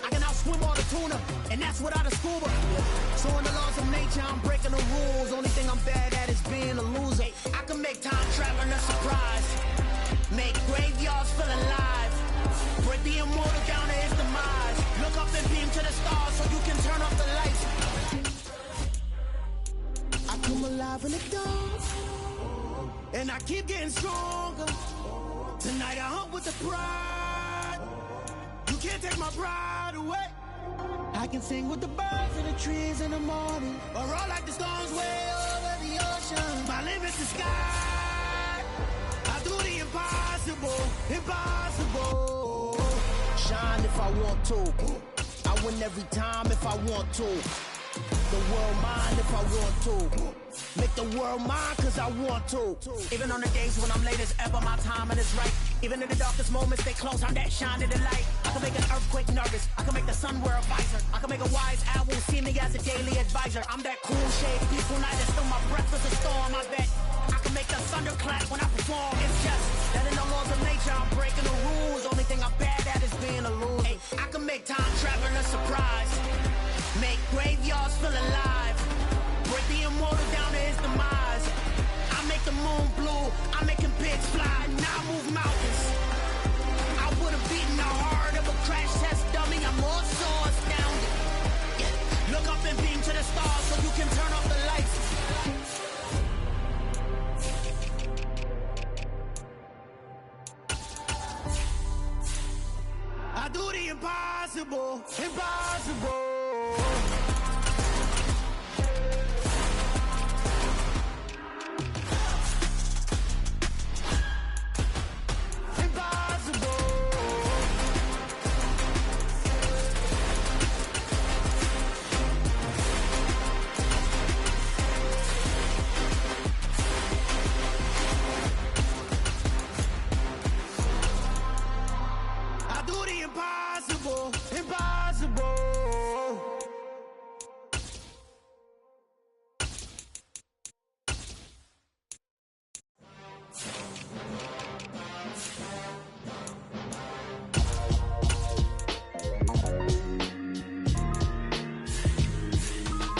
I can outswim all the tuna, and that's without a scuba. So in the laws of nature, I'm breaking the rules. Only thing I'm bad at is being a loser. I can make time traveling a surprise. Make graveyards feel alive. Break the immortal down to his demise. Look up and beam to the stars so you can turn off the lights. I come alive in the dark, and I keep getting stronger. Tonight I hunt with the pride. You can't take my pride away. I can sing with the birds and the trees in the morning, or roll like the storms way over the ocean. My limit's the sky. I do the impossible, impossible. Shine if I want to. I win every time if I want to. The world mine if I want to. Make the world mine cause I want to. Even on the days when I'm late as ever, my timing is right. Even in the darkest moments, stay close, I'm that shining the light. I can make an earthquake nervous, I can make the sun wear a visor. I can make a wise owl see me as a daily advisor. I'm that cool shade, peaceful night, and still my breath is a storm. I bet I can make the thunder clap when I perform. It's just that in the laws of nature, I'm breaking the rules. Only thing I'm bad at is being a loser. Hey, I can make time traveling a surprise. Make graveyards feel alive. Break the immortal down to his demise. I make the moon blue, I'm making pigs fly. Now I move mountains. I would've beaten the heart of a crash test dummy. I'm more so astounded. Yeah. Look up and beam to the stars so you can turn off the lights. I do the impossible, impossible.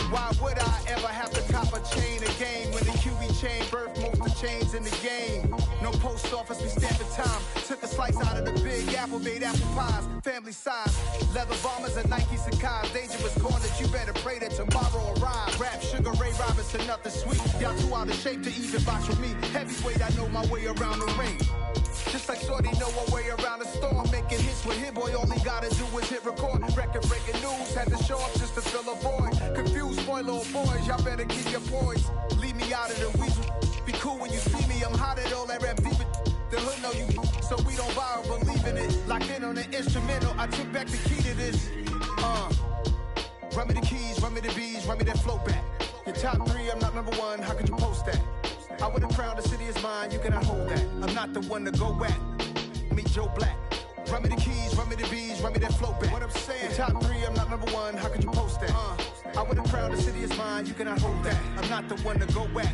Why would I ever have to cop a chain again when the QB chain birthed most of the chains in the game? No post office, we stamping time. Took a slice out of the big apple, made apple pies, family size. Leather bombers and Nike Sacai's. Dangerous corners, you better pray that tomorrow arrives. Rap, Sugar Ray Robinson, nothing sweet. Y'all too out of shape to even box with me. Heavyweight, I know my way around the ring. Just like Shorty know her way around the storm. Making hits with Hit Boy, all he gotta do is hit record. Record breaking news, had to show up just to fill a void. Confused, boy, little boys, y'all better keep your poise. Leave me out of the weasel. Be cool when you see me, I'm hot at all that rap deep. The hood know you, so we don't borrow, believe in it. Locked in on the instrumental, I took back the key to this. Run me the keys, run me the bees, run me that flow back. Your top three, I'm not number one, how could you post that? I would've crowned the city is mine, you cannot hold that. I'm not the one to go at. Meet Joe Black. Run me the keys, run me the bees, run me that flow back. What I'm saying, your top three, I'm not number one, how could you post that? I would've crowned the city is mine, you cannot hold that. I'm not the one to go at.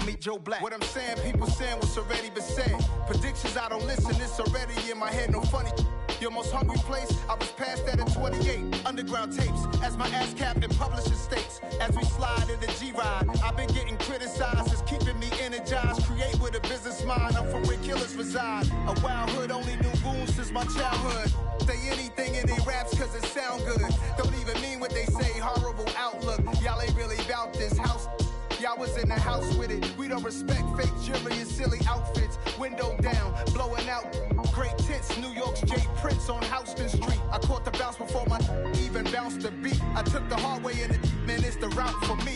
Meet Joe Black. What I'm saying, people saying what's already been said. Predictions, I don't listen, it's already in my head, no funny. Your most hungry place, I was past that at 28. Underground tapes, as my ass capped in publishing states. As we slide in the G-Ride, I've been getting criticized, it's keeping me energized. Create with a business mind, I'm from where killers reside. A wild hood, only knew goons since my childhood. Say anything in their raps cause it sound good. Don't even mean what they say, horrible outlook. Y'all ain't really about this house. Y'all was in the house with it. We don't respect fake jewelry and silly outfits. Window down, blowing out. Great tits, New York's J. Prince on Houston Street. I caught the bounce before my even bounced the beat. I took the hard way in it, man, it's the route for me.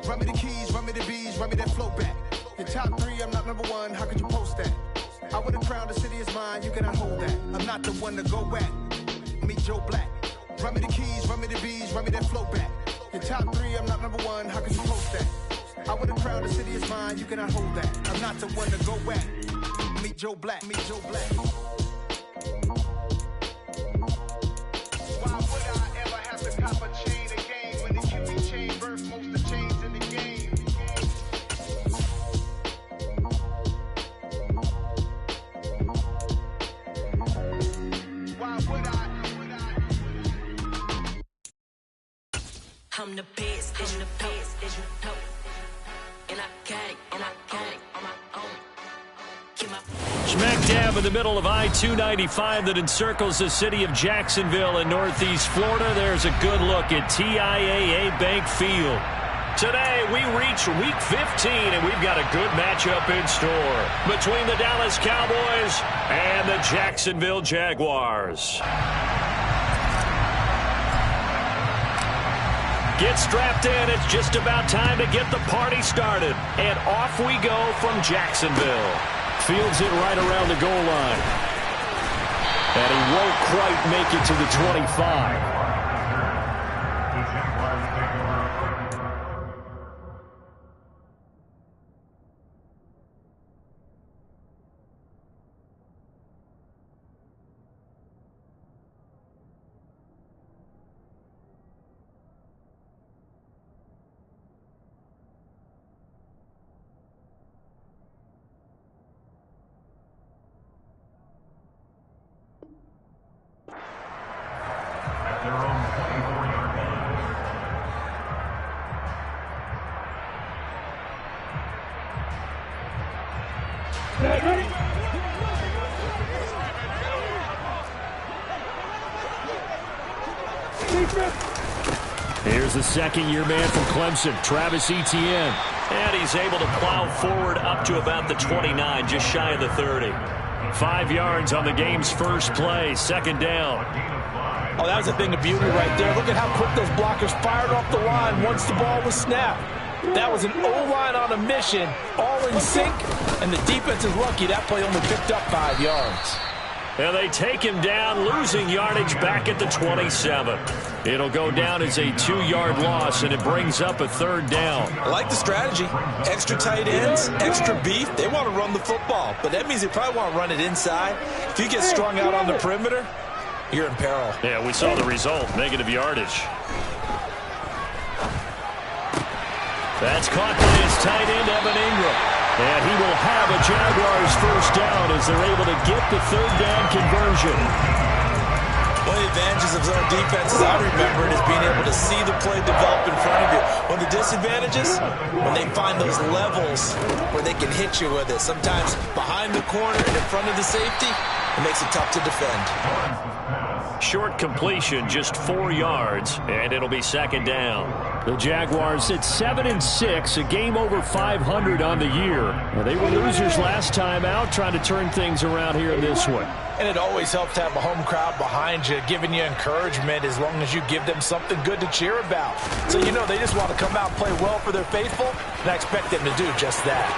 Run me the keys, run me the bees, run me that flow back. Your top three, I'm not number one, how could you post that? I would've crowned the city is mine, you cannot hold that. I'm not the one to go at. Meet Joe Black. Run me the keys, run me the bees, run me that flow back. Your top three, I'm not number one, how could you post that? I would've crowned the city is mine, you cannot hold that. I'm not the one to go at. Meet Joe Black, meet Joe Black. Why would I ever have to cop a chain again when the QB chain birthed most of the chains in the game? Why would I? the pits, is you know. And I got it on my own. Smack dab in the middle of I-295 that encircles the city of Jacksonville in northeast Florida. There's a good look at TIAA Bank Field. Today, we reach Week 15, and we've got a good matchup in store between the Dallas Cowboys and the Jacksonville Jaguars. Get strapped in. It's just about time to get the party started. And off we go from Jacksonville. Fields it right around the goal line. And he won't quite make it to the 25. Here's the second-year man from Clemson, Travis Etienne. And he's able to plow forward up to about the 29, just shy of the 30. 5 yards on the game's first play, second down. Oh, that was a thing of beauty right there. Look at how quick those blockers fired off the line once the ball was snapped. That was an O-line on a mission, all in sync, and the defense is lucky that play only picked up 5 yards. And they take him down, losing yardage back at the 27. It'll go down as a 2-yard loss, and it brings up a third down. I like the strategy. Extra tight ends, extra beef. They want to run the football, but that means they probably want to run it inside. If you get strung out on the perimeter, you're in peril. Yeah, we saw the result, negative yardage. That's caught by his tight end, Evan Ingram. And he will have a Jaguars first down as they're able to get the third down conversion. One of the advantages of zone defense, as I remember it, is being able to see the play develop in front of you. One of the disadvantages, when they find those levels where they can hit you with it. Sometimes behind the corner and in front of the safety, it makes it tough to defend. Short completion, just 4 yards, and it'll be second down. The Jaguars at 7-6, a game over 500 on the year. Well, they were losers last time out, trying to turn things around here in this one. And it always helps to have a home crowd behind you, giving you encouragement as long as you give them something good to cheer about. So you know they just want to come out and play well for their faithful, and I expect them to do just that.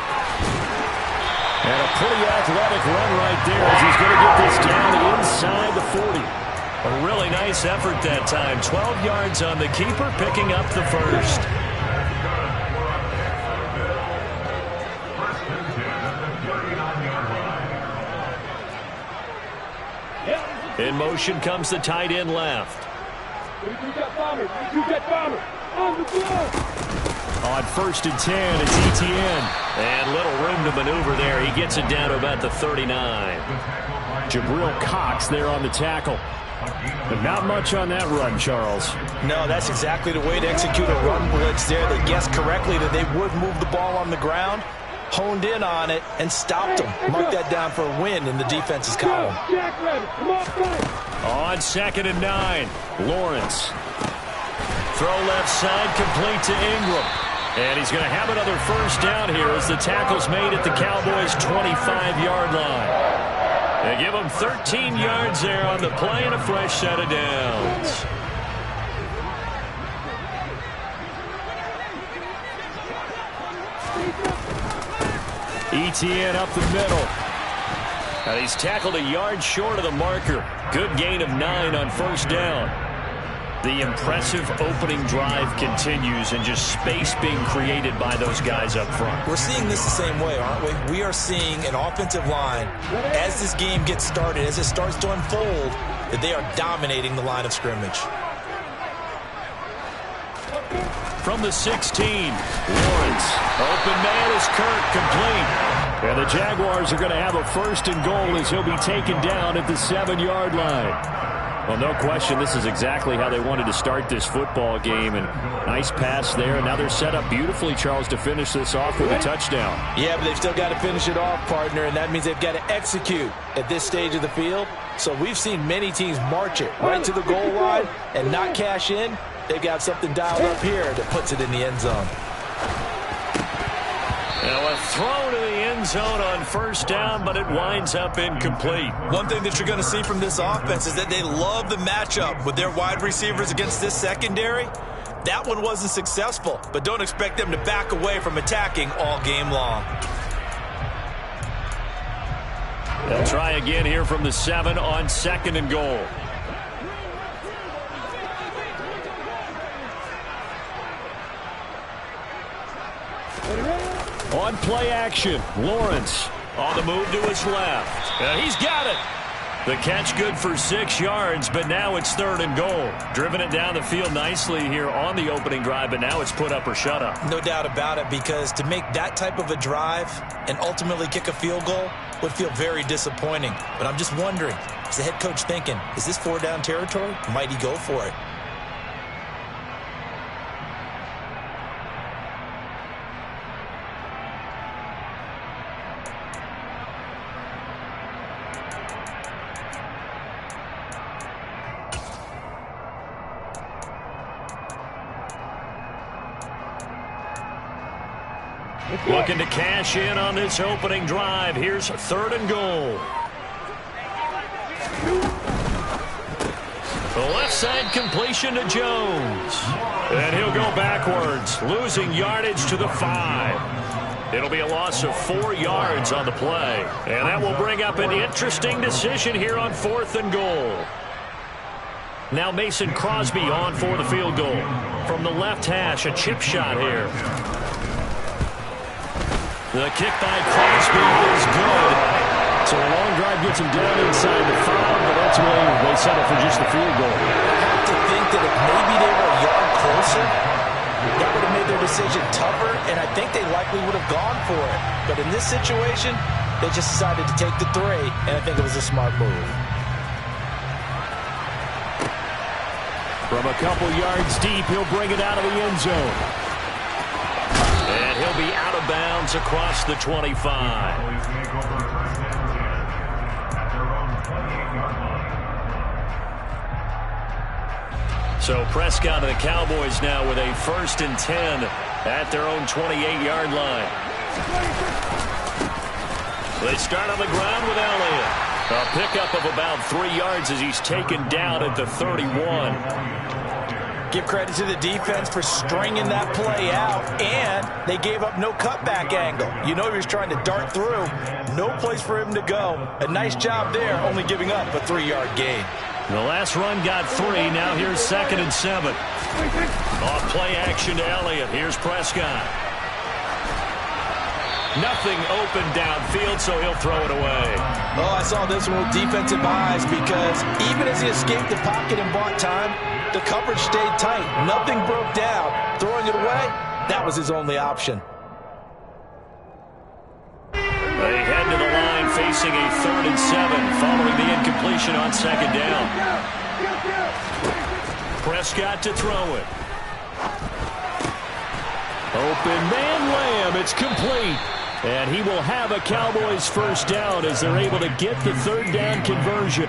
And a pretty athletic run right there as he's going to get this down inside the 40. A really nice effort that time. 12 yards on the keeper, picking up the first. In motion comes the tight end left. On 1st and 10, it's Etienne. And little room to maneuver there. He gets it down to about the 39. Jabril Cox there on the tackle. But not much on that run, Charles. No, that's exactly the way to execute a run blitz there. They guessed correctly that they would move the ball on the ground, honed in on it, and stopped them. Mark that down for a win in the defense's column. On 2nd and 9, Lawrence. Throw left side, complete to Ingram. And he's going to have another first down here as the tackle's made at the Cowboys' 25-yard line. They give him 13 yards there on the play and a fresh set of downs. Etienne up the middle. And he's tackled a yard short of the marker. Good gain of 9 on first down. The impressive opening drive continues and just space being created by those guys up front. We're seeing this the same way, aren't we? We are seeing an offensive line, as this game gets started, as it starts to unfold, that they are dominating the line of scrimmage. From the 16, Lawrence. Open man is Kirk, complete. And the Jaguars are going to have a 1st and goal as he'll be taken down at the 7-yard line. Well, no question, this is exactly how they wanted to start this football game. And nice pass there. And now they're set up beautifully, Charles, to finish this off with a touchdown. Yeah, but they've still got to finish it off, partner, and that means they've got to execute at this stage of the field. So we've seen many teams march it right to the goal line and not cash in. They've got something dialed up here that puts it in the end zone. Now a throw to the end zone on first down, but it winds up incomplete. One thing that you're going to see from this offense is that they love the matchup with their wide receivers against this secondary. That one wasn't successful, but don't expect them to back away from attacking all game long. They'll try again here from the 7 on 2nd and goal. On play action, Lawrence on the move to his left. And he's got it. The catch good for 6 yards, but now it's 3rd and goal. Driven it down the field nicely here on the opening drive, but now it's put up or shut up. No doubt about it, because to make that type of a drive and ultimately kick a field goal would feel very disappointing. But I'm just wondering, is the head coach thinking, is this 4-down territory? Might he go for it? Looking to cash in on this opening drive. Here's 3rd and goal. The left side completion to Jones. And he'll go backwards, losing yardage to the 5. It'll be a loss of 4 yards on the play. And that will bring up an interesting decision here on 4th and goal. Now Mason Crosby on for the field goal. From the left hash, a chip shot here. The kick by Crosby is good. So a long drive gets him down inside the 5, but ultimately they settle for just the field goal. I have to think that if maybe they were a yard closer, that would have made their decision tougher, and I think they likely would have gone for it. But in this situation, they just decided to take the 3, and I think it was a smart move. From a couple yards deep, he'll bring it out of the end zone. And he'll be out of bounds across the 25. So Prescott and the Cowboys now with a 1st and 10 at their own 28-yard line. They start on the ground with Elliott. A pickup of about 3 yards as he's taken down at the 31. Give credit to the defense for stringing that play out, and they gave up no cutback angle. You know he was trying to dart through. No place for him to go. A nice job there, only giving up a 3-yard gain. The last run got 3. Now here's 2nd and 7. Off play action to Elliott. Here's Prescott. Nothing open downfield, so he'll throw it away. Oh, I saw this one with defensive eyes, because even as he escaped the pocket and bought time, the coverage stayed tight. Nothing broke down. Throwing it away, that was his only option. They head to the line facing a 3rd and 7 following the incompletion on 2nd down. Prescott to throw it. Open man Lamb. It's complete. And he will have a Cowboys 1st down as they're able to get the 3rd down conversion.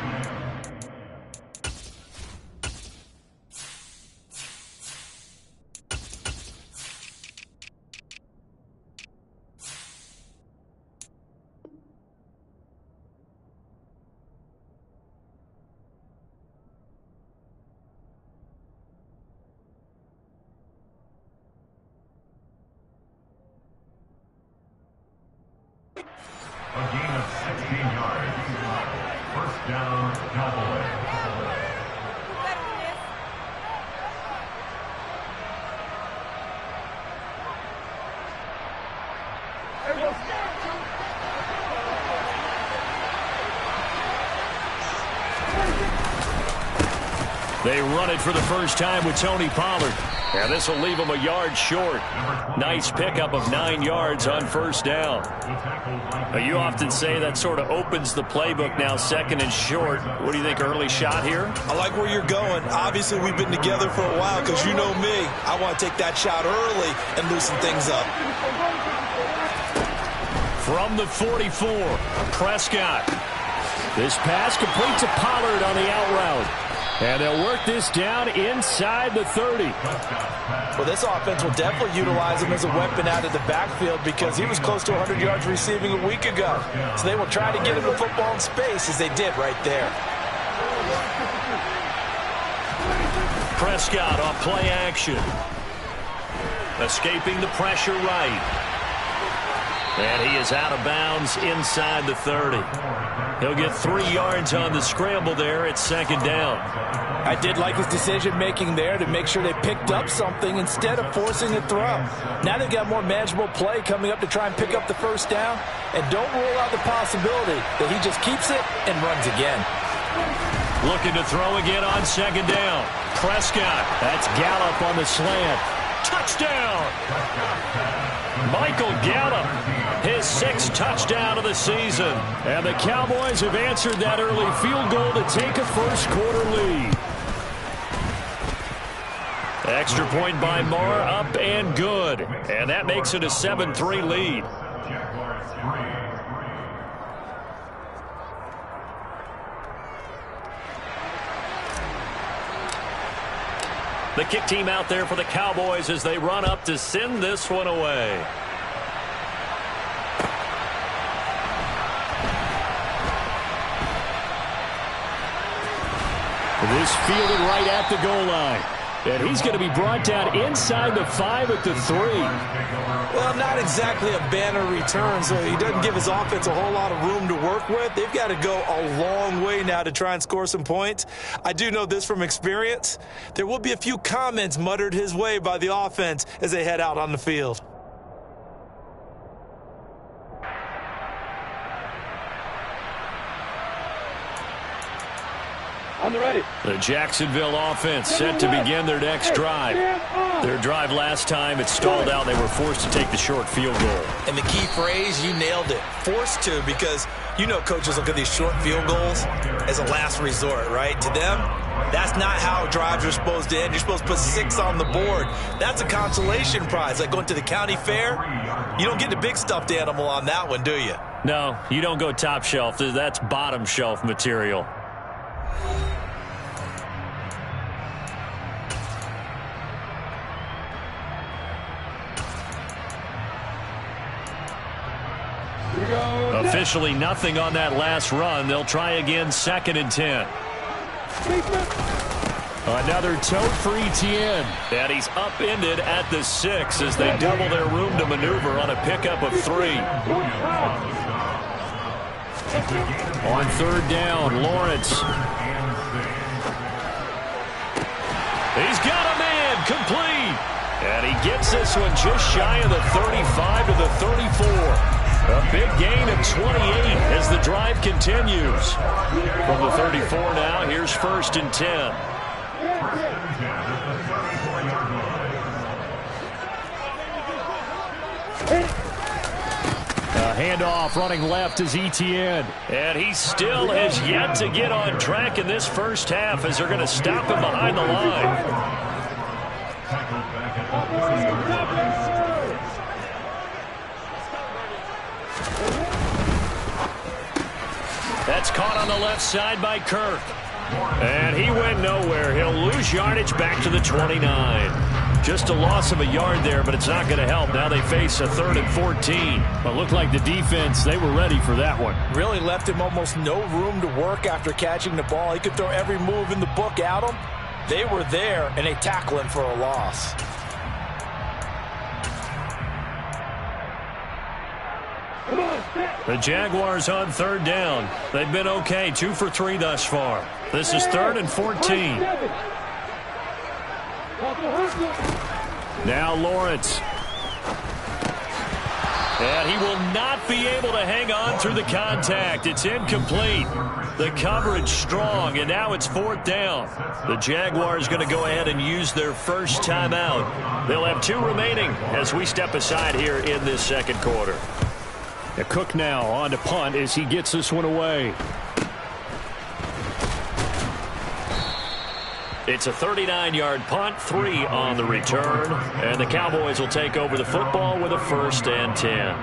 A gain of 16 yards. 1st down, Cowboys. They run it for the first time with Tony Pollard. And this will leave them a yard short. Nice pickup of 9 yards on first down. Now, you often say that sort of opens the playbook now, second and short. What do you think, early shot here? I like where you're going. Obviously, we've been together for a while because you know me. I want to take that shot early and loosen things up. From the 44, Prescott. This pass complete to Pollard on the out route. And they'll work this down inside the 30. Well, this offense will definitely utilize him as a weapon out of the backfield because he was close to 100 yards receiving a week ago. So they will try to get him the football in space as they did right there. Prescott off play action. Escaping the pressure right. And he is out of bounds inside the 30. He'll get 3 yards on the scramble there at second down. I did like his decision-making there to make sure they picked up something instead of forcing a throw. Now they've got more manageable play coming up to try and pick up the first down. And don't rule out the possibility that he just keeps it and runs again. Looking to throw again on second down. Prescott. That's Gallup on the slant. Touchdown! Michael Gallup, his 6th touchdown of the season. And the Cowboys have answered that early field goal to take a first-quarter lead. Extra point by Marr, up and good. And that makes it a 7-3 lead. The kick team out there for the Cowboys as they run up to send this one away. This fielded right at the goal line. And he's going to be brought down inside the 5 at the 3. Well, not exactly a banner return, so he doesn't give his offense a whole lot of room to work with. They've got to go a long way now to try and score some points. I do know this from experience. There will be a few comments muttered his way by the offense as they head out on the field. On the ready. The Jacksonville offense set to begin their next drive. Their drive last time, it stalled out. They were forced to take the short field goal. And the key phrase, you nailed it. Forced to, because you know coaches look at these short field goals as a last resort, right? To them, that's not how drives are supposed to end. You're supposed to put 6 on the board. That's a consolation prize. Like going to the county fair, you don't get the big stuffed animal on that one, do you? No, you don't go top shelf. That's bottom shelf material. Officially nothing on that last run. They'll try again, 2nd and 10. Another tote for Etienne. And he's upended at the 6 as they double their room to maneuver on a pickup of 3. On 3rd down, Lawrence. He's got a man, complete. And he gets this one just shy of the 35 to the 34. A big gain of 28 as the drive continues. From the 34 now, here's 1st and 10. A handoff running left is Etienne. And he still has yet to get on track in this first half as they're going to stop him behind the line. That's caught on the left side by Kirk. And he went nowhere. He'll lose yardage back to the 29. Just a loss of a yard there, but it's not going to help. Now they face a 3rd and 14. But looked like the defense, they were ready for that one. Really left him almost no room to work after catching the ball. He could throw every move in the book at him. They were there, and they tackle him for a loss. The Jaguars on 3rd down. They've been okay, 2 for 3 thus far. This is 3rd and 14. Now Lawrence. And he will not be able to hang on through the contact. It's incomplete. The coverage strong, and now it's 4th down. The Jaguars going to go ahead and use their first timeout. They'll have 2 remaining as we step aside here in this second quarter. Cook now on to punt as he gets this one away. It's a 39-yard punt, 3 on the return, and the Cowboys will take over the football with a 1st and 10.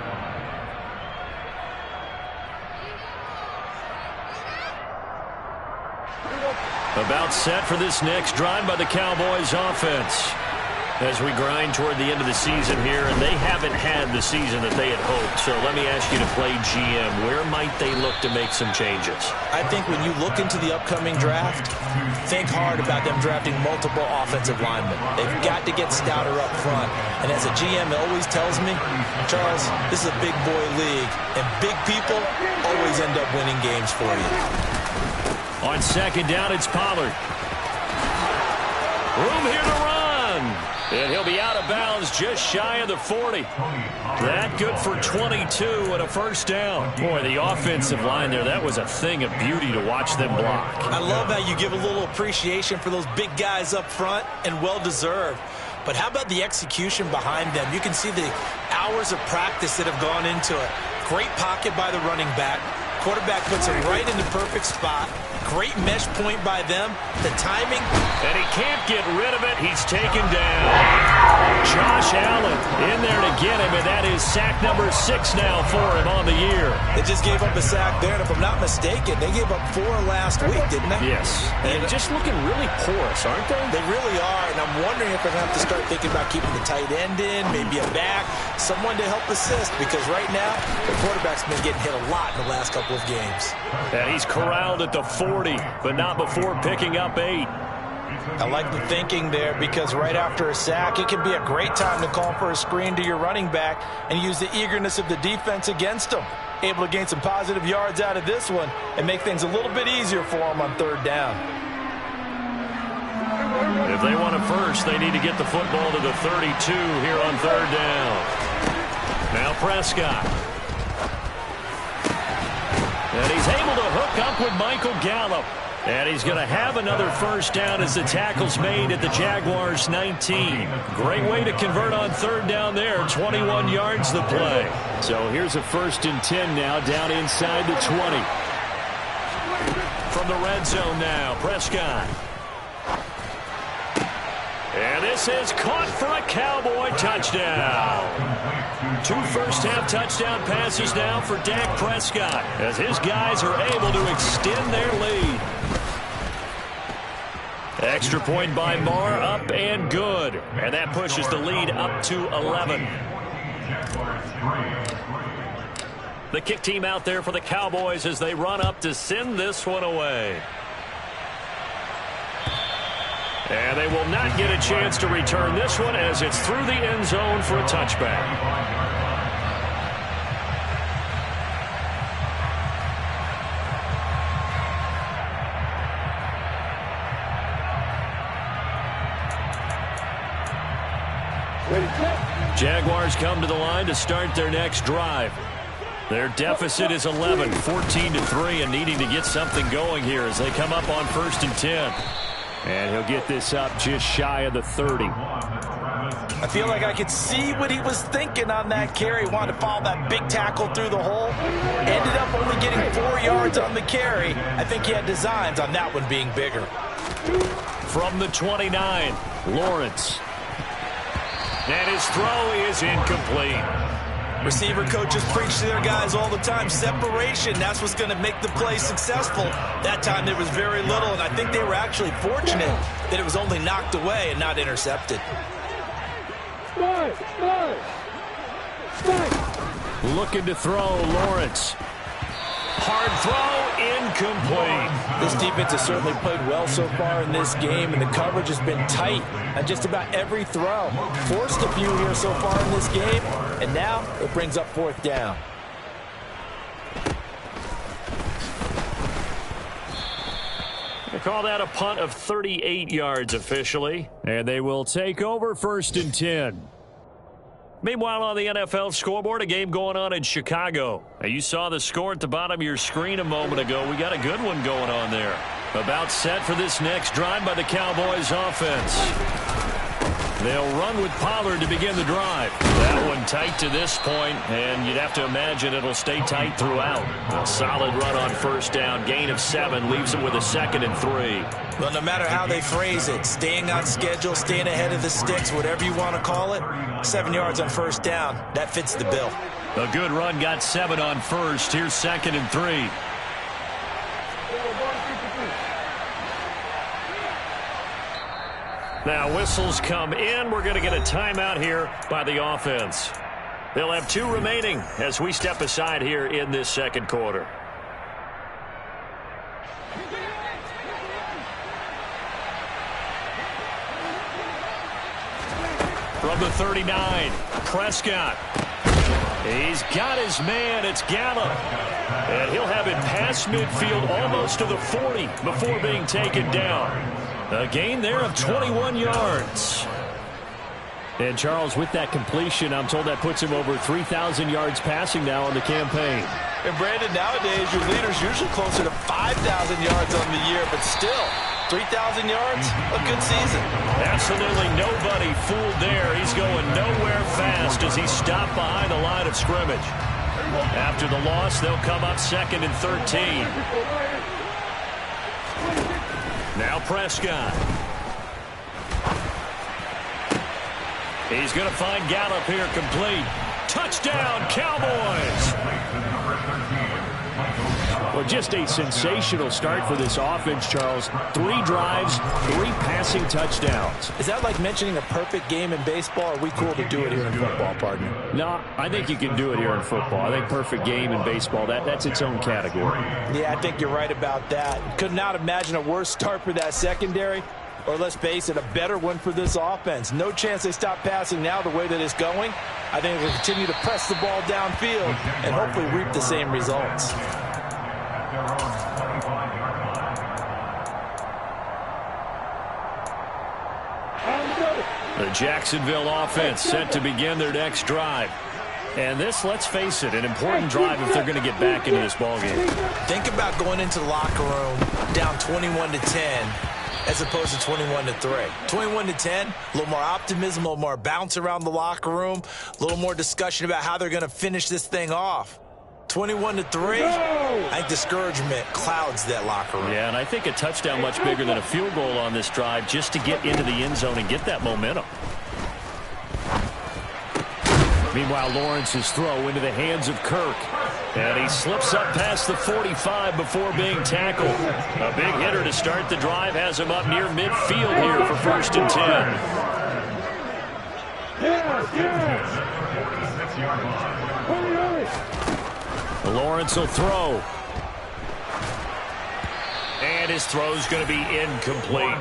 About set for this next drive by the Cowboys offense. As we grind toward the end of the season here, and they haven't had the season that they had hoped. So let me ask you to play GM. Where might they look to make some changes? I think when you look into the upcoming draft, think hard about them drafting multiple offensive linemen. They've got to get stouter up front. And as a GM always tells me, Charles, this is a big boy league, and big people always end up winning games for you. On 2nd down, it's Pollard. Room here to run. And he'll be out of bounds just shy of the 40. That good for 22 and a 1st down. Boy, the offensive line there, that was a thing of beauty to watch them block. I love how you give a little appreciation for those big guys up front, and well-deserved. But how about the execution behind them? You can see the hours of practice that have gone into it. Great pocket by the running back. Quarterback puts it right in the perfect spot. Great mesh point by them. The timing. And he can't get rid of it. He's taken down. Josh Allen in there to get him, and that is sack number 6 now for him on the year. They just gave up a sack there, and if I'm not mistaken, they gave up 4 last week, didn't they? Yes. And just looking really porous, aren't they? They really are, and I'm wondering if they're going to have to start thinking about keeping the tight end in, maybe a back, someone to help assist, because right now, the quarterback's been getting hit a lot in the last couple of games. And he's corralled at the 40, but not before picking up 8. I like the thinking there, because right after a sack, it can be a great time to call for a screen to your running back and use the eagerness of the defense against them. Able to gain some positive yards out of this one and make things a little bit easier for them on 3rd down. If they want a first, they need to get the football to the 32 here on 3rd down. Now Prescott. And he's able to hook up with Michael Gallup. And he's going to have another 1st down as the tackle's made at the Jaguars' 19. Great way to convert on 3rd down there. 21 yards the play. So here's a 1st and 10 now, down inside the 20. From the red zone now, Prescott. And this is caught for a Cowboy touchdown. 2 first-half touchdown passes now for Dak Prescott as his guys are able to extend their lead. Extra point by Marr, up and good. And that pushes the lead up to 11. The kick team out there for the Cowboys as they run up to send this one away. And they will not get a chance to return this one as it's through the end zone for a touchback. Jaguars come to the line to start their next drive. Their deficit is 11, 14-3, and needing to get something going here as they come up on 1st and 10. And he'll get this up just shy of the 30. I feel like I could see what he was thinking on that carry. Wanted to follow that big tackle through the hole. Ended up only getting 4 yards on the carry. I think he had designs on that one being bigger. From the 29, Lawrence. And his throw is incomplete. Receiver coaches preach to their guys all the time. Separation, that's what's going to make the play successful. That time there was very little, and I think they were actually fortunate that it was only knocked away and not intercepted. Looking to throw, Lawrence. Hard throw, incomplete. This defense has certainly played well so far in this game, and the coverage has been tight on just about every throw. Forced a few here so far in this game, and now it brings up 4th down. They call that a punt of 38 yards officially, and they will take over 1st and 10. Meanwhile, on the NFL scoreboard, a game going on in Chicago. Now, you saw the score at the bottom of your screen a moment ago. We got a good one going on there. About set for this next drive by the Cowboys offense. They'll run with Pollard to begin the drive. That one tight to this point, and you'd have to imagine it'll stay tight throughout. A solid run on first down. Gain of 7 leaves them with a 2nd and 3. Well, no matter how they phrase it, staying on schedule, staying ahead of the sticks, whatever you want to call it, 7 yards on first down, that fits the bill. A good run got 7 on first. Here's 2nd and 3. Now whistles come in. We're going to get a timeout here by the offense. They'll have 2 remaining as we step aside here in this second quarter. From the 39, Prescott. He's got his man. It's Gallup. And he'll have it past midfield almost to the 40 before being taken down. A gain there of 21 yards. And, Charles, with that completion, I'm told that puts him over 3,000 yards passing now on the campaign. And, Brandon, nowadays your leader's usually closer to 5,000 yards on the year, but still, 3,000 yards, a good season. Absolutely nobody fooled there. He's going nowhere fast as he's stopped behind the line of scrimmage. After the loss, they'll come up 2nd and 13. Now Prescott. He's going to find Gallup here complete. Touchdown, Cowboys! Well, just a sensational start for this offense, Charles. 3 drives, 3 passing touchdowns. Is that like mentioning a perfect game in baseball? Or are we cool to do it here in football, partner? No, I think you can do it here in football. I think perfect game in baseball, that's its own category. Yeah, I think you're right about that. Could not imagine a worse start for that secondary. Or let's face it, a better one for this offense. No chance they stop passing now the way that it's going. I think they'll continue to press the ball downfield and hopefully reap the same results. The Jacksonville offense set to begin their next drive. And this, let's face it, an important drive if they're going to get back into this ballgame. Think about going into the locker room down 21-10 as opposed to 21-3. 21-10, a little more optimism, a little more bounce around the locker room, a little more discussion about how they're going to finish this thing off. 21-3, I think discouragement clouds that locker room. Yeah, and I think a touchdown much bigger than a field goal on this drive just to get into the end zone and get that momentum. Meanwhile, Lawrence's throw into the hands of Kirk. And he slips up past the 45 before being tackled. A big hitter to start the drive has him up near midfield here for 1st and 10. Lawrence will throw. And his throw's going to be incomplete.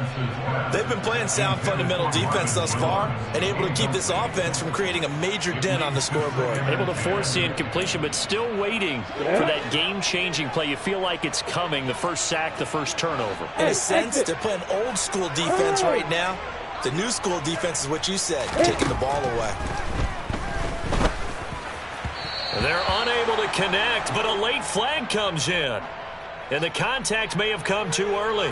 They've been playing sound fundamental defense thus far and able to keep this offense from creating a major dent on the scoreboard. Able to force the incompletion, but still waiting for that game-changing play. You feel like it's coming, the first sack, the first turnover. In a sense, they're playing old-school defense right now. The new school defense is what you said, taking the ball away. They're unable to connect, but a late flag comes in. And the contact may have come too early.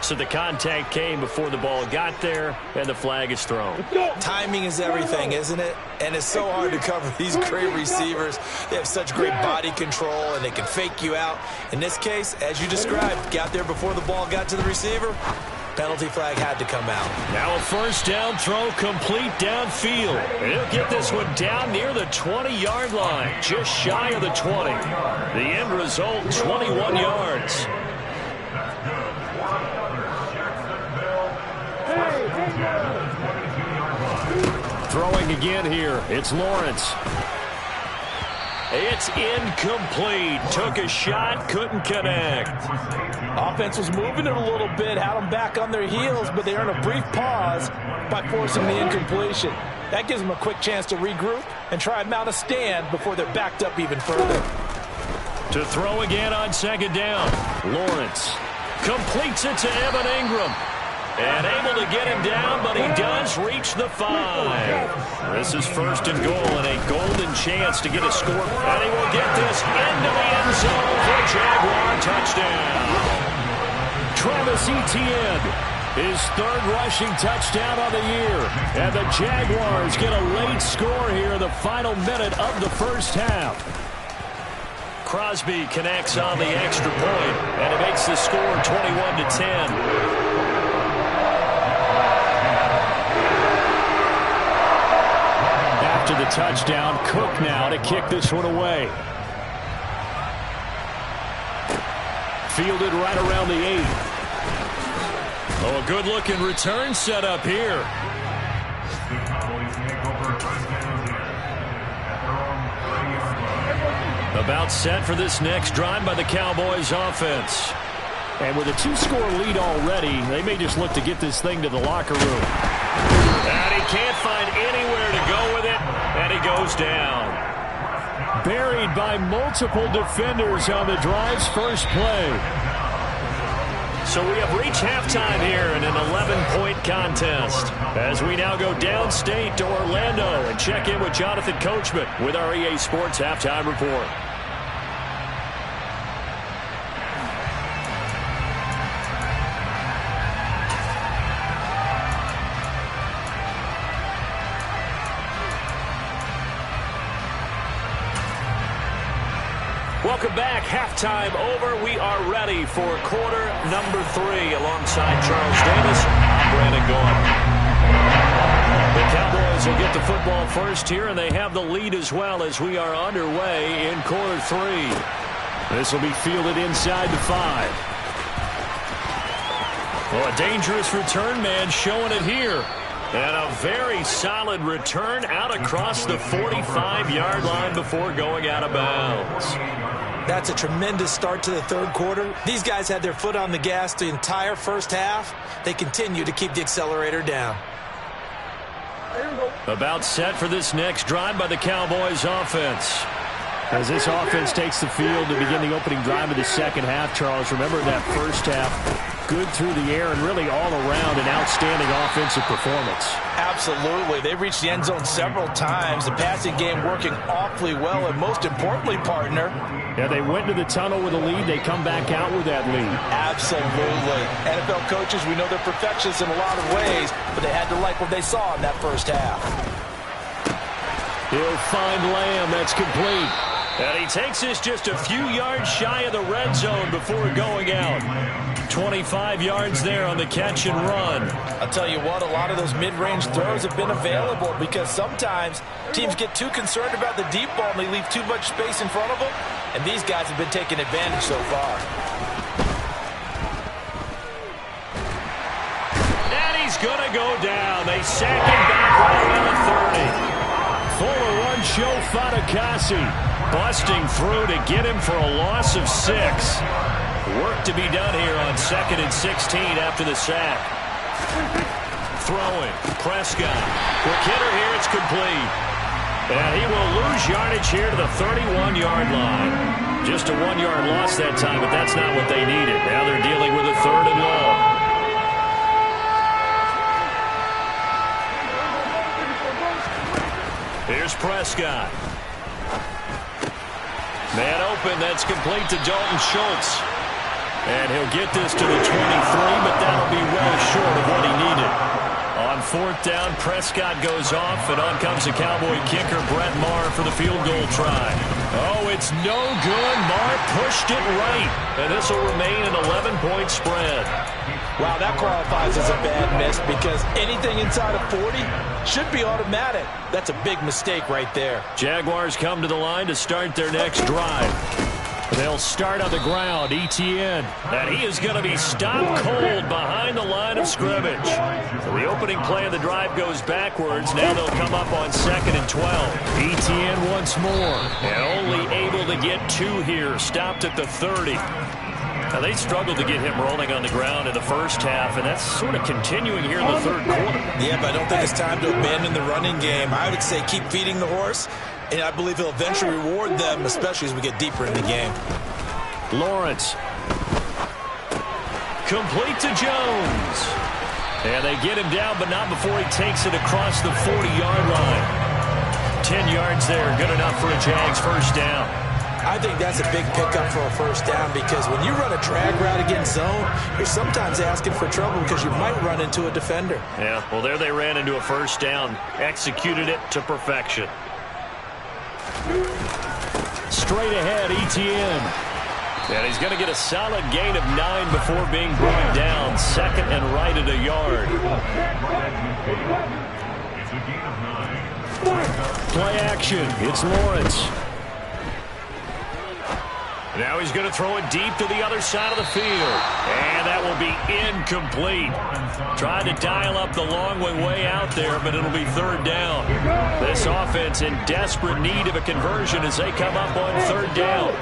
So the contact came before the ball got there, and the flag is thrown. Timing is everything, isn't it? And it's so hard to cover these great receivers. They have such great body control, and they can fake you out. In this case, as you described, got there before the ball got to the receiver. Penalty flag had to come out. Now a first down throw complete downfield. He'll get this one down near the 20-yard line, just shy of the 20. The end result, 21 yards. Throwing again here, it's Lawrence. It's incomplete. Took a shot, couldn't connect. Offense was moving it a little bit, had them back on their heels, but they earned a brief pause by forcing the incompletion. That gives them a quick chance to regroup and try and mount a stand before they're backed up even further. To throw again on 2nd down. Lawrence completes it to Evan Ingram. And able to get him down, but he does reach the 5. This is 1st and goal and a golden chance to get a score. And he will get this into the end zone for a Jaguar touchdown. Travis Etienne, his 3rd rushing touchdown on the year. And the Jaguars get a late score here in the final minute of the first half. Crosby connects on the extra point, and it makes the score 21-10. After the touchdown, Cook now to kick this one away. Fielded right around the 8. Oh, a good-looking return set up here. About set for this next drive by the Cowboys offense. And with a 2-score lead already, they may just look to get this thing to the locker room. And he can't find anywhere to go with it, and he goes down. Buried by multiple defenders on the drive's first play. So we have reached halftime here in an 11-point contest as we now go downstate to Orlando and check in with Jonathan Coachman with our EA Sports Halftime Report. Welcome back. Halftime over. We are ready for quarter number 3 alongside Charles Davis. I'm Brandon Gaudin. The Cowboys will get the football first here, and they have the lead as well as we are underway in quarter 3. This will be fielded inside the 5. Well, a dangerous return man showing it here. And a very solid return out across the 45-yard line before going out of bounds. That's a tremendous start to the 3rd quarter. These guys had their foot on the gas the entire first half. They continue to keep the accelerator down. About set for this next drive by the Cowboys offense. As this offense takes the field to begin the opening drive of the second half, Charles, remember that first half, good through the air and really all around an outstanding offensive performance. Absolutely. They reached the end zone several times. The passing game working awfully well, and most importantly, partner. Yeah, they went to the tunnel with a lead. They come back out with that lead. Absolutely. NFL coaches, we know they're perfectionists in a lot of ways, but they had to like what they saw in that first half. He'll find Lamb. That's complete. And he takes this just a few yards shy of the red zone before going out. 25 yards there on the catch and run. I'll tell you what, a lot of those mid-range throws have been available because sometimes teams get too concerned about the deep ball and they leave too much space in front of them, and these guys have been taking advantage so far. And he's going to go down. They sack him back right around the 30. Fuller run show Fatukasi. Busting through to get him for a loss of 6. Work to be done here on 2nd and 16 after the sack. Throwing. Prescott. Quick hitter here. It's complete. And he will lose yardage here to the 31-yard line. Just a 1-yard loss that time, but that's not what they needed. Now they're dealing with a 3rd and long. Here's Prescott. Man open, that's complete to Dalton Schultz. And he'll get this to the 23, but that'll be well short of what he needed. On 4th down, Prescott goes off, and on comes the Cowboy kicker, Brett Maher, for the field goal try. Oh, it's no good. Maher pushed it right, and this will remain an 11-point spread. Wow, that qualifies as a bad miss because anything inside of 40 should be automatic. That's a big mistake right there. Jaguars come to the line to start their next drive. They'll start on the ground. Etienne. And he is going to be stopped cold behind the line of scrimmage. So the opening play of the drive goes backwards. Now they'll come up on 2nd and 12. Etienne once more. And only able to get 2 here. Stopped at the 30. Now, they struggled to get him rolling on the ground in the first half, and that's sort of continuing here in the 3rd quarter. Yeah, but I don't think it's time to abandon the running game. I would say keep feeding the horse, and I believe he'll eventually reward them, especially as we get deeper in the game. Lawrence. Complete to Jones. And they get him down, but not before he takes it across the 40-yard line. 10 yards there, good enough for a Jags first down. I think that's a big pickup for a first down because when you run a drag route against zone, you're sometimes asking for trouble because you might run into a defender. Yeah, well, there they ran into a first down. Executed it to perfection. Straight ahead, Etienne. And he's going to get a solid gain of 9 before being brought down. Second and right at a yard. Play action. It's Lawrence. Now he's going to throw it deep to the other side of the field. And that will be incomplete. Tried to dial up the long way out there, but it'll be third down. This offense in desperate need of a conversion as they come up on third down.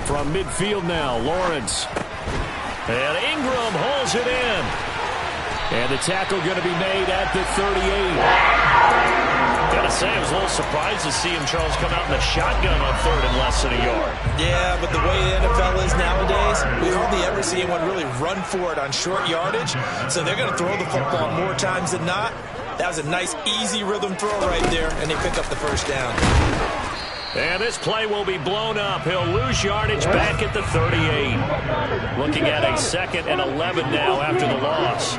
From midfield now, Lawrence. And Ingram holds it in. And the tackle going to be made at the 38. Gotta say, I was a little surprised to see him, Charles, come out in the shotgun on third and less than a yard. Yeah, but the way the NFL is nowadays, we hardly ever see anyone really run for it on short yardage. So they're going to throw the football more times than not. That was a nice, easy rhythm throw right there, and they pick up the first down. And this play will be blown up. He'll lose yardage back at the 38. Looking at a 2nd and 11 now after the loss.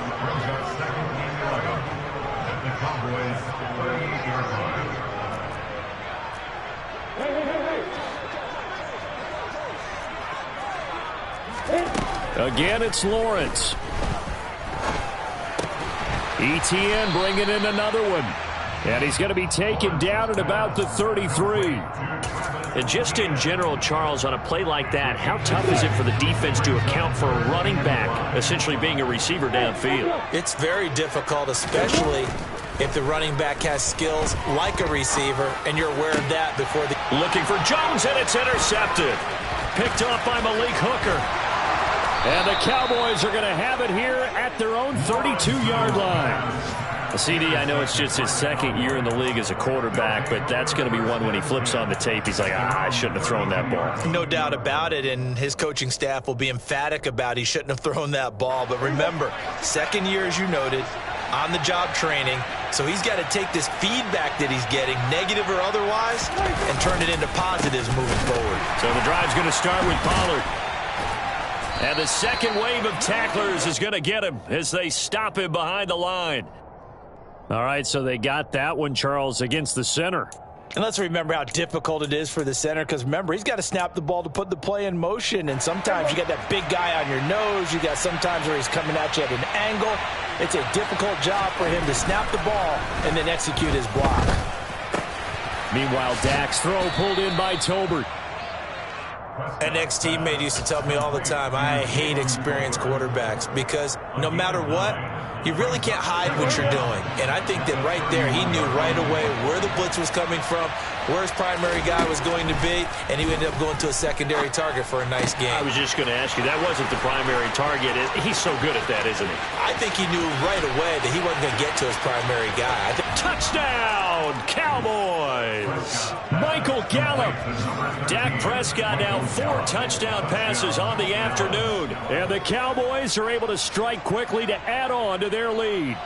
Again, it's Lawrence. Etienne bringing in another one. And he's going to be taken down at about the 33. And just in general, Charles, on a play like that, how tough is it for the defense to account for a running back essentially being a receiver downfield? It's very difficult, especially if the running back has skills like a receiver, and you're aware of that before the... Looking for Jones, and it's intercepted. Picked up by Malik Hooker. And the Cowboys are going to have it here at their own 32-yard line. CD, I know it's just his second year in the league as a quarterback, but that's going to be one when he flips on the tape. He's like, I shouldn't have thrown that ball. No doubt about it, and his coaching staff will be emphatic about he shouldn't have thrown that ball. But remember, second year, as you noted, on-the-job training, so he's got to take this feedback that he's getting, negative or otherwise, and turn it into positives moving forward. So the drive's going to start with Pollard. And the second wave of tacklers is going to get him as they stop him behind the line. All right, so they got that one, Charles, against the center. And let's remember how difficult it is for the center, because remember, he's got to snap the ball to put the play in motion, and sometimes you got that big guy on your nose. You got sometimes where he's coming at you at an angle. It's a difficult job for him to snap the ball and then execute his block. Meanwhile, Dak's throw pulled in by Tolbert. An ex-teammate used to tell me all the time, I hate experienced quarterbacks because no matter what, you really can't hide what you're doing. And I think that right there, he knew right away where the blitz was coming from, where his primary guy was going to be, and he ended up going to a secondary target for a nice game. I was just going to ask you, that wasn't the primary target. He's so good at that, isn't he? I think he knew right away that he wasn't going to get to his primary guy. Touchdown, Cowboys! Michael Gallup. Dak Prescott now 4 touchdown passes on the afternoon. And the Cowboys are able to strike quickly to add on to their lead.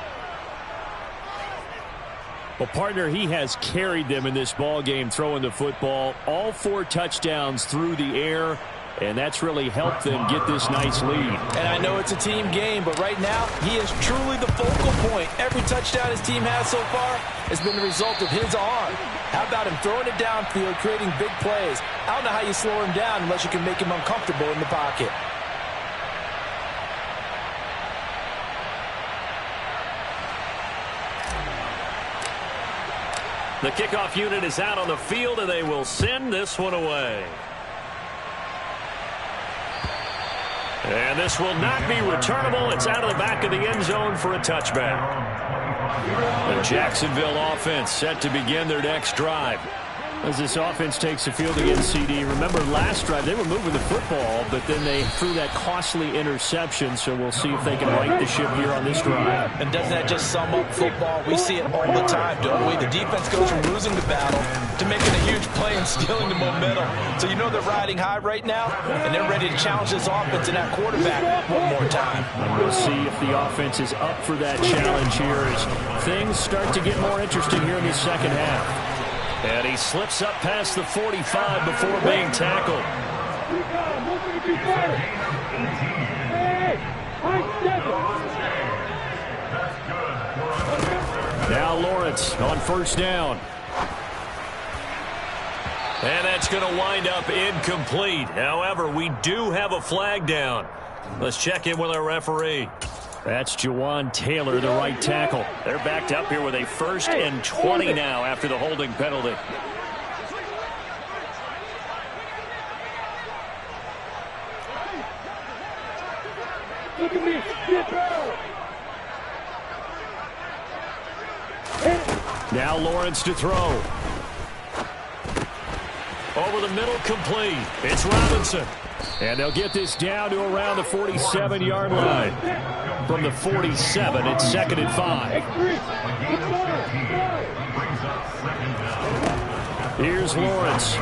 Well, partner, he has carried them in this ball game, throwing the football. All 4 touchdowns through the air, and that's really helped them get this nice lead. And I know it's a team game, but right now, he is truly the focal point. Every touchdown his team has so far has been the result of his arm. How about him throwing it downfield, creating big plays? I don't know how you slow him down unless you can make him uncomfortable in the pocket. The kickoff unit is out on the field, and they will send this one away. And this will not be returnable. It's out of the back of the end zone for a touchback. The Jacksonville offense set to begin their next drive. As this offense takes the field against CD, remember last drive they were moving the football, but then they threw that costly interception, so we'll see if they can right the ship here on this drive. And doesn't that just sum up football? We see it all the time, don't we? The defense goes from losing the battle to making a huge play and stealing the momentum. So you know they're riding high right now, and they're ready to challenge this offense and that quarterback one more time. And we'll see if the offense is up for that challenge here as things start to get more interesting here in the second half. And he slips up past the 45 before being tackled. Now Lawrence on first down. And that's going to wind up incomplete. However, we do have a flag down. Let's check in with our referee. That's Jawan Taylor, the right tackle. They're backed up here with a 1st and 20 now after the holding penalty. Look at me. Get better. Now Lawrence to throw. Over the middle, complete. It's Robinson. And they'll get this down to around the 47-yard line. From the 47, it's 2nd and 5. Here's Lawrence.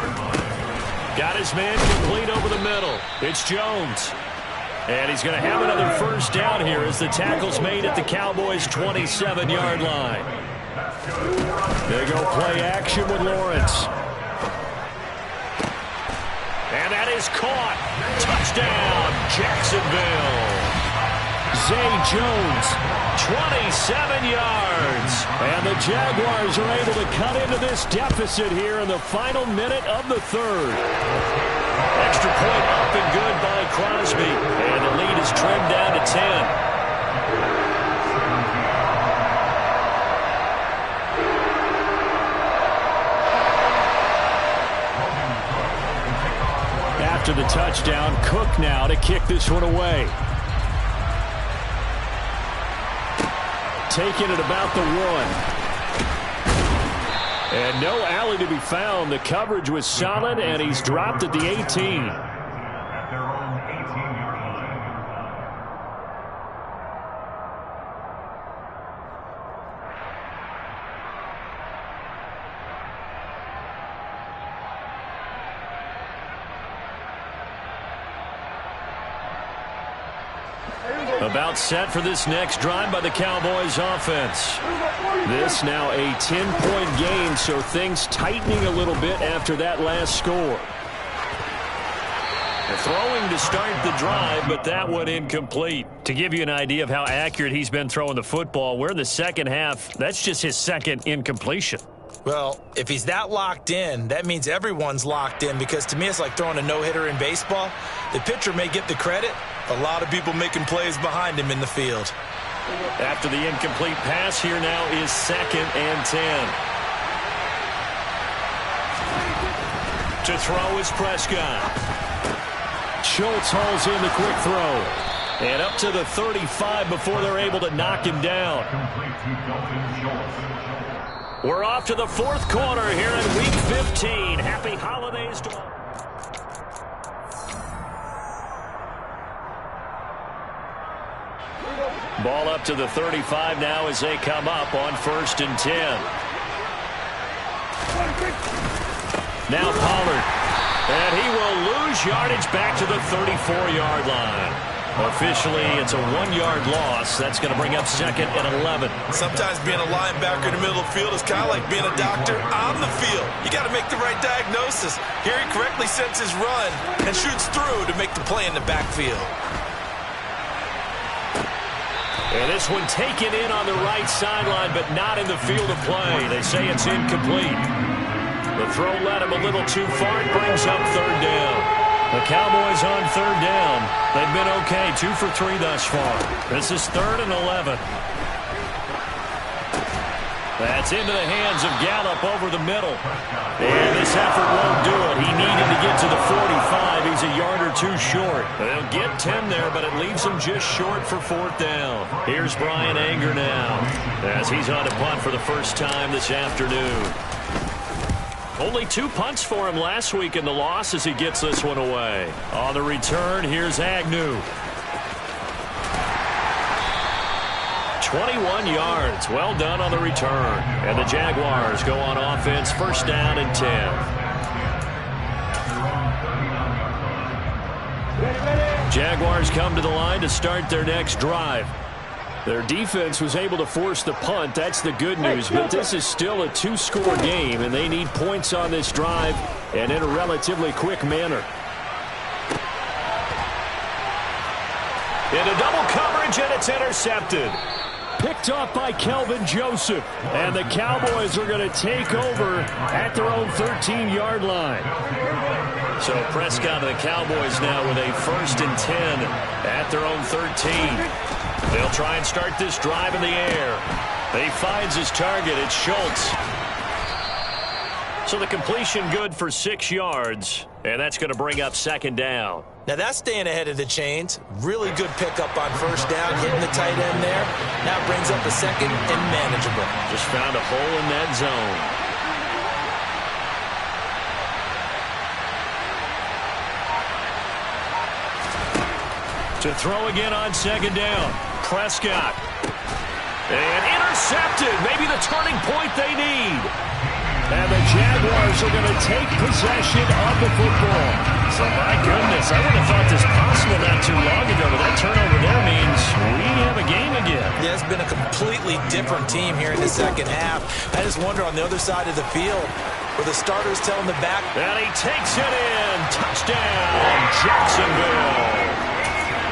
Got his man complete over the middle. It's Jones. And he's going to have another first down here as the tackle's made at the Cowboys' 27-yard line. They go play action with Lawrence. And that is caught. Touchdown, Jacksonville. Zay Jones, 27 yards. And the Jaguars are able to cut into this deficit here in the final minute of the 3rd. Extra point up and good by Crosby. And the lead is trimmed down to 10. After the touchdown, Cook now to kick this one away. Taking it about the 1. And no alley to be found. The coverage was solid, and he's dropped at the 18. At their own 18-yard line. About set for this next drive by the Cowboys offense. This now a 10-point game, so things tightening a little bit after that last score. They're throwing to start the drive, but that one incomplete. To give you an idea of how accurate he's been throwing the football, we're in the second half. That's just his second incompletion. Well, if he's that locked in, that means everyone's locked in, because to me it's like throwing a no-hitter in baseball. The pitcher may get the credit, a lot of people making plays behind him in the field. After the incomplete pass, here now is 2nd and 10. To throw is Prescott. Schultz hauls in the quick throw. And up to the 35 before they're able to knock him down. We're off to the 4th quarter here in Week 15. Happy holidays to all. Ball up to the 35 now as they come up on 1st and 10. Now Pollard. And he will lose yardage back to the 34-yard line. Officially, it's a 1-yard loss. That's going to bring up 2nd and 11. Sometimes being a linebacker in the middle of the field is kind of like being a doctor on the field. You got to make the right diagnosis. Here he correctly sets his run and shoots through to make the play in the backfield. And this one taken in on the right sideline, but not in the field of play. They say it's incomplete. The throw led him a little too far. It brings up 3rd down. The Cowboys on 3rd down. They've been okay, 2 for 3 thus far. This is 3rd and 11. That's into the hands of Gallup over the middle. And this effort won't do it. He needed to get to the 45. He's a yard or 2 short. They'll get 10 there, but it leaves him just short for 4th down. Here's Brian Anger now as he's on to punt for the first time this afternoon. Only 2 punts for him last week in the loss as he gets this one away. On the return, here's Agnew. 21 yards. Well done on the return. And the Jaguars go on offense, first down and 10. Jaguars come to the line to start their next drive. Their defense was able to force the punt. That's the good news. But this is still a 2-score game, and they need points on this drive and in a relatively quick manner. Into double coverage, and it's intercepted. Picked off by Kelvin Joseph. And the Cowboys are going to take over at their own 13-yard line. So Prescott and the Cowboys now with a 1st and 10 at their own 13. They'll try and start this drive in the air. He finds his target. It's Schultz. So the completion good for 6 yards, and that's going to bring up 2nd down. Now that's staying ahead of the chains. Really good pickup on 1st down, hitting the tight end there. Now brings up a 2nd and manageable. Just found a hole in that zone. To throw again on 2nd down. Prescott. And intercepted. Maybe the turning point they need. And the Jaguars are going to take possession of the football. So, my goodness, I wouldn't have thought this possible not too long ago, but that turnover there means we have a game again. Yeah, it's been a completely different team here in the 2nd half. I just wonder on the other side of the field where the starters telling the back. And he takes it in. Touchdown, Jacksonville.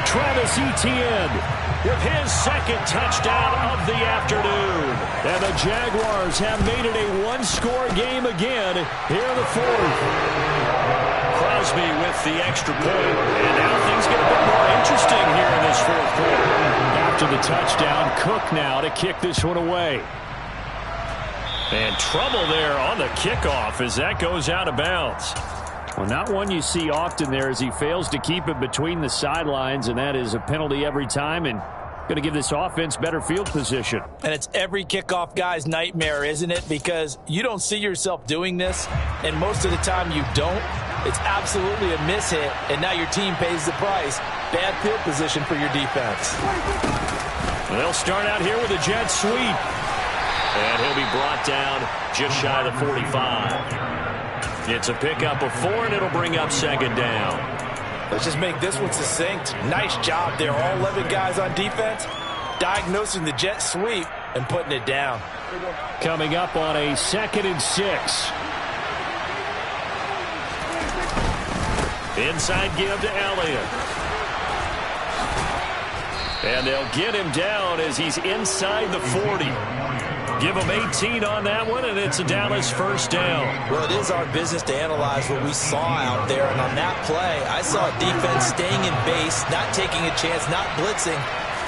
Travis Etienne with his 2nd touchdown of the afternoon. And the Jaguars have made it a 1-score game again here in the 4th. Crosby with the extra point. And now things get a bit more interesting here in this 4th quarter. After the touchdown, Cook now to kick this one away. And trouble there on the kickoff as that goes out of bounds. Well, not one you see often there as he fails to keep it between the sidelines, and that is a penalty every time and going to give this offense better field position. And it's every kickoff guy's nightmare, isn't it? Because you don't see yourself doing this, and most of the time you don't. It's absolutely a mishit, and now your team pays the price. Bad field position for your defense. They'll start out here with a jet sweep. And he'll be brought down just shy of the 45. It's a pickup of 4, and it'll bring up 2nd down. Let's just make this one succinct. Nice job there. All 11 guys on defense diagnosing the jet sweep and putting it down. Coming up on a 2nd and 6. Inside give to Elliott. And they'll get him down as he's inside the 40. Give him 18 on that one, and it's a Dallas 1st down. Well, it is our business to analyze what we saw out there, and on that play, I saw defense staying in base, not taking a chance, not blitzing,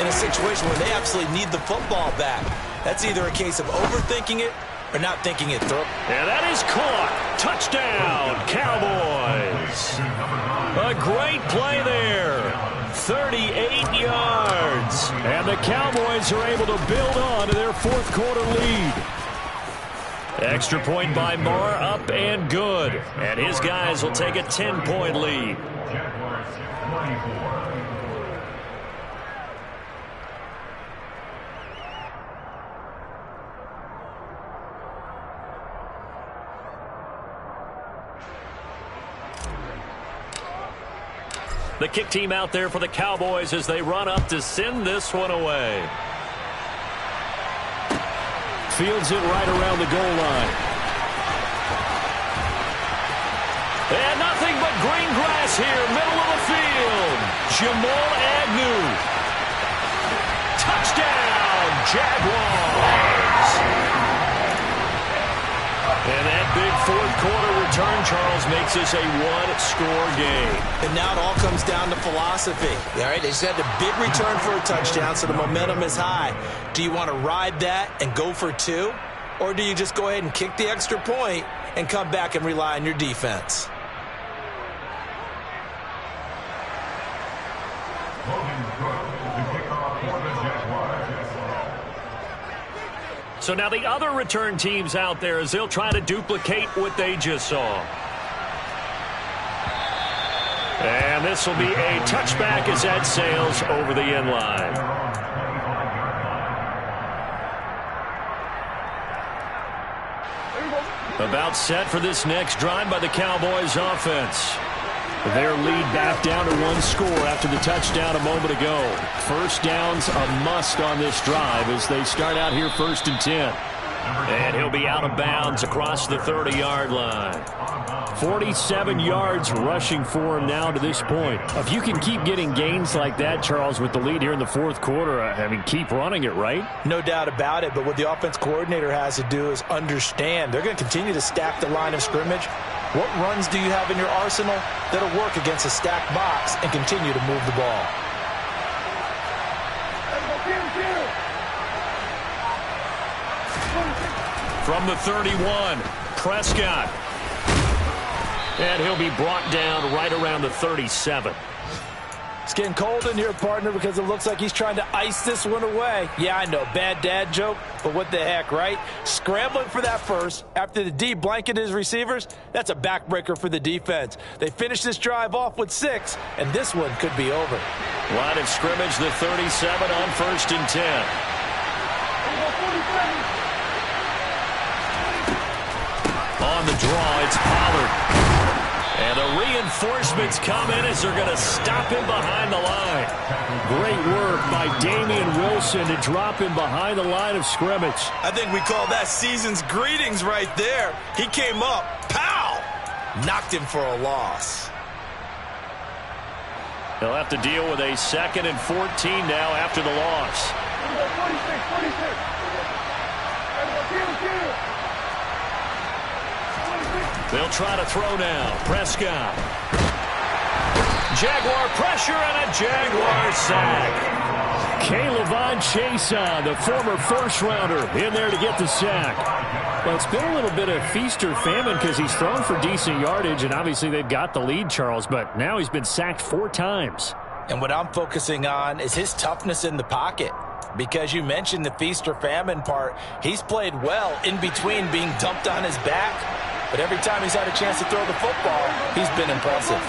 in a situation where they absolutely need the football back. That's either a case of overthinking it or not thinking it through. And that is caught. Touchdown, Cowboys. A great play there. 38 yards. And the Cowboys are able to build on to their 4th quarter lead. Extra point by Marr, up and good. And his guys will take a 10-point lead. Jaguars 24. The kick team out there for the Cowboys as they run up to send this one away. Fields it right around the goal line. And nothing but green grass here, middle of the field. Jamal Agnew. Touchdown, Jaguars. And that big 4th quarter return, Charles, makes this a 1-score game. And now it all comes down to philosophy. All right, they just had a big return for a touchdown, so the momentum is high. Do you want to ride that and go for 2? Or do you just go ahead and kick the extra point and come back and rely on your defense? So now the other return teams out there as they'll try to duplicate what they just saw. And this will be a touchback as that sails over the end line. About set for this next drive by the Cowboys offense. Their lead back down to one score after the touchdown a moment ago. First down's a must on this drive as they start out here 1st and 10. And he'll be out of bounds across the 30-yard line. 47 yards rushing for him now to this point. If you can keep getting gains like that, Charles, with the lead here in the 4th quarter, I mean, keep running it, right? No doubt about it, but what the offense coordinator has to do is understand they're going to continue to stack the line of scrimmage. What runs do you have in your arsenal that'll work against a stacked box and continue to move the ball? From the 31, Prescott. And he'll be brought down right around the 37. It's getting cold in here, partner, because it looks like he's trying to ice this one away. Yeah, I know, bad dad joke, but what the heck, right? Scrambling for that first after the D blanketed his receivers, that's a backbreaker for the defense. They finish this drive off with 6, and this one could be over. Line of scrimmage, the 37 on 1st and 10. On the draw, it's Pollard. And the reinforcements come in as they're going to stop him behind the line. Great work by Damian Wilson to drop him behind the line of scrimmage. I think we call that season's greetings right there. He came up, pow! Knocked him for a loss. They'll have to deal with a 2nd and 14 now after the loss. 46. They'll try to throw now. Prescott. Jaguar pressure and a Jaguar sack. K'Lavon Chason, the former first-rounder, in there to get the sack. Well, it's been a little bit of feast or famine because he's thrown for decent yardage, and obviously they've got the lead, Charles, but now he's been sacked 4 times. And what I'm focusing on is his toughness in the pocket. Because you mentioned the feast or famine part, he's played well in between being dumped on his back. But every time he's had a chance to throw the football, he's been impressive.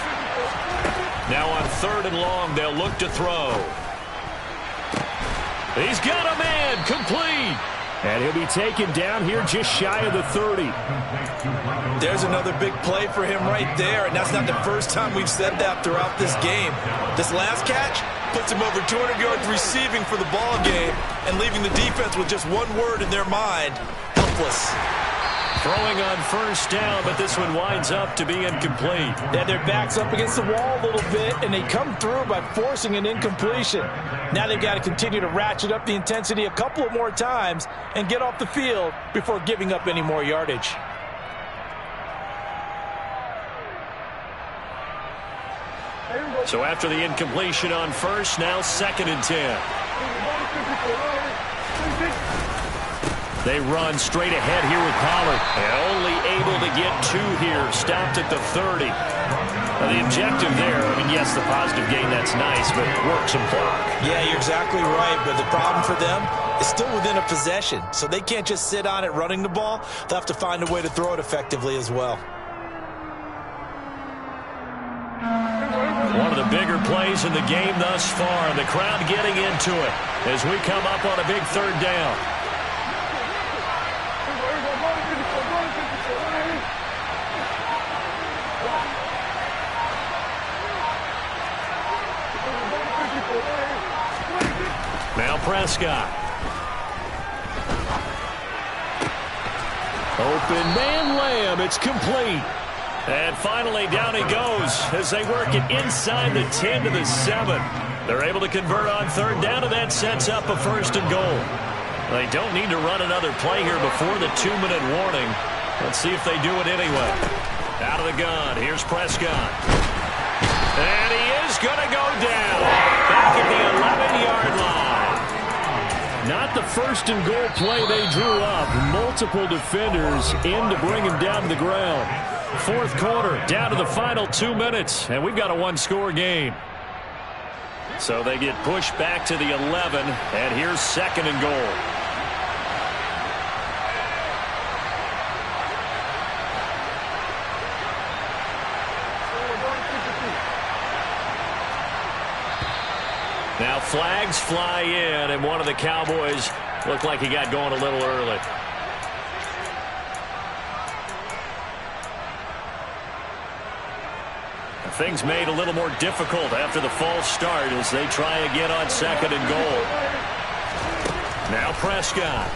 Now on 3rd and long, they'll look to throw. He's got a man, complete. And he'll be taken down here just shy of the 30. There's another big play for him right there, and that's not the first time we've said that throughout this game. This last catch puts him over 200 yards receiving for the ball game and leaving the defense with just one word in their mind: helpless. Throwing on 1st down, but this one winds up to be incomplete. Yeah, their back's up against the wall a little bit, and they come through by forcing an incompletion. Now they've got to continue to ratchet up the intensity a couple of more times and get off the field before giving up any more yardage. So after the incompletion on 1st, now 2nd and 10. They run straight ahead here with Pollard. And only able to get 2 here. Stopped at the 30. Now the objective there, I mean, yes, the positive gain, that's nice, but work some clock. Yeah, you're exactly right, but the problem for them is still within a possession. So they can't just sit on it running the ball. They'll have to find a way to throw it effectively as well. One of the bigger plays in the game thus far. The crowd getting into it as we come up on a big 3rd down. Now Prescott. Open man Lamb. It's complete. And finally down he goes as they work it inside the 10 to the 7. They're able to convert on 3rd down, and that sets up a 1st and goal. They don't need to run another play here before the 2-minute warning. Let's see if they do it anyway. Out of the gun. Here's Prescott. And he is going to go down back at the 11-yard line. Not the 1st and goal play they drew up. Multiple defenders in to bring him down to the ground. 4th quarter, down to the final 2 minutes, and we've got a 1-score game. So they get pushed back to the 11, and here's 2nd and goal. Now flags fly in, and one of the Cowboys looked like he got going a little early. Things made a little more difficult after the false start as they try again on 2nd and goal. Now Prescott.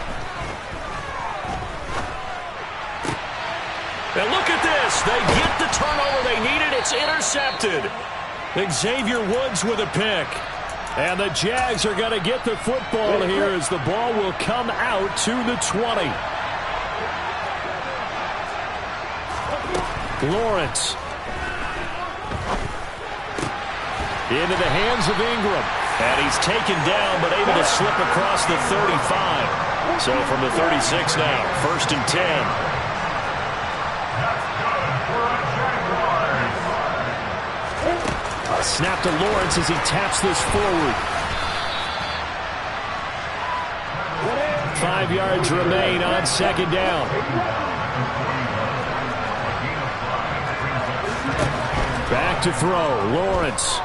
And look at this. They get the turnover they needed. It's intercepted. Xavier Woods with a pick. And the Jags are going to get the football here as the ball will come out to the 20. Lawrence. Into the hands of Ingram. And he's taken down but able to slip across the 35. So from the 36 now, 1st and 10. Snap to Lawrence as he taps this forward. 5 yards remain on 2nd down. Back to throw. Lawrence.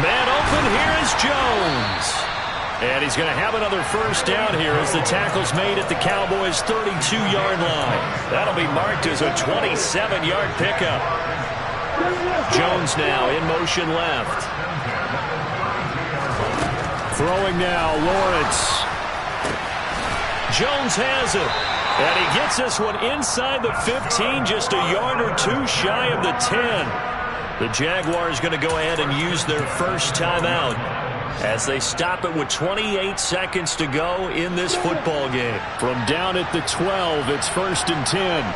Man open. Here is Jones. And he's going to have another 1st down here as the tackle's made at the Cowboys' 32-yard line. That'll be marked as a 27-yard pickup. Jones now in motion left. Throwing now, Lawrence. Jones has it. And he gets this one inside the 15, just a yard or two shy of the 10. The Jaguars going to go ahead and use their first timeout as they stop it with 28 seconds to go in this football game. From down at the 12, it's 1st and 10.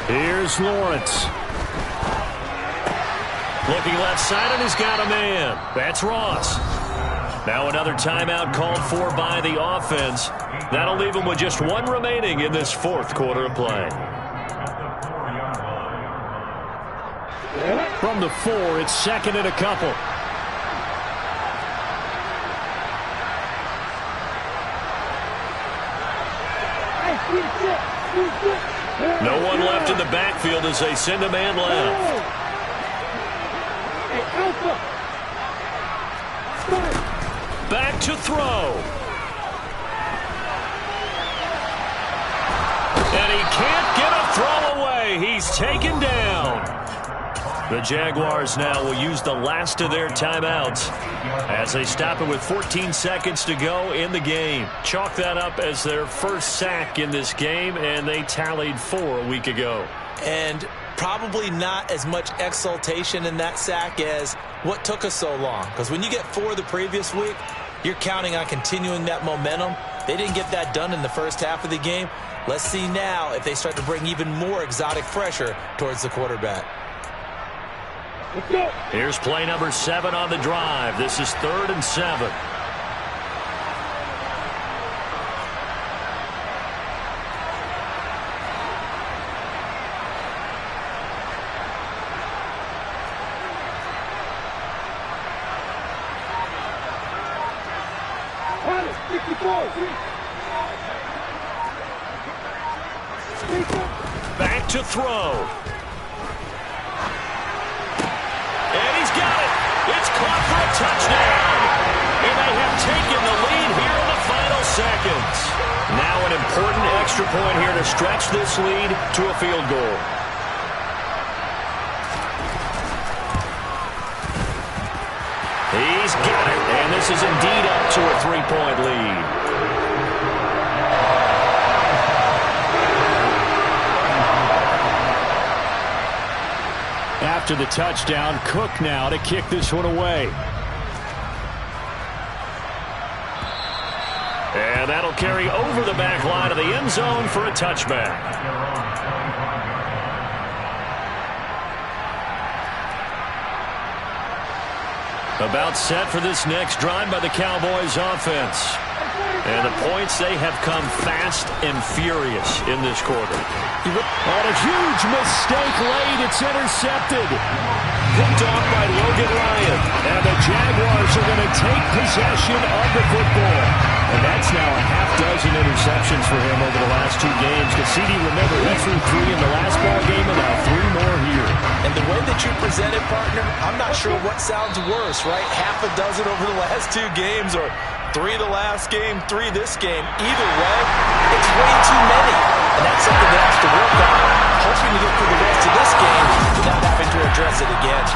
Here's Lawrence. Looking left side, and he's got a man. That's Ross. Now another timeout called for by the offense. That'll leave him with just one remaining in this 4th quarter of play. From the 4, it's 2nd and a couple. No one left in the backfield as they send a man left. Back to throw. And he can't get a throw away. He's taken down. The Jaguars now will use the last of their timeouts as they stop it with 14 seconds to go in the game. Chalk that up as their first sack in this game, and they tallied 4 a week ago. And probably not as much exultation in that sack as what took us so long. Because when you get 4 the previous week, you're counting on continuing that momentum. They didn't get that done in the first half of the game. Let's see now if they start to bring even more exotic pressure towards the quarterback. Here's play number 7 on the drive. This is 3rd and 7. Back to throw. And he's got it. It's caught for a touchdown. And they have taken the lead here in the final seconds. Now an important extra point here to stretch this lead to a field goal. He's got it. And this is indeed up to a 3-point lead. After the touchdown, Cook now to kick this one away. And that'll carry over the back line of the end zone for a touchback. About set for this next drive by the Cowboys offense. And the points, they have come fast and furious in this quarter. On a huge mistake late, it's intercepted. Picked off by Logan Ryan. And the Jaguars are going to take possession of the football. And that's now a half-dozen interceptions. receptions for him over the last 2 games. Because CD, remember, he threw 3 in the last ball game and now 3 more here. And the way that you present it, partner, I'm not sure what sounds worse, right? Half a dozen over the last 2 games, or 3 the last game, 3 this game. Either way, it's way too many. And that's something that has to work on. Hoping to get through the rest of this game without having to address it again.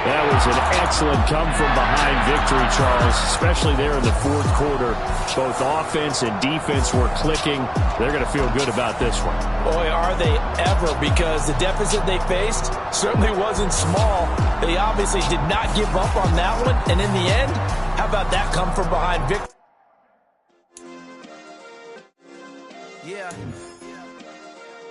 That was an excellent come-from-behind victory, Charles, especially there in the fourth quarter. Both offense and defense were clicking. They're going to feel good about this one. Boy, are they ever, because the deficit they faced certainly wasn't small. They obviously did not give up on that one, and in the end, how about that come-from-behind victory? Yeah.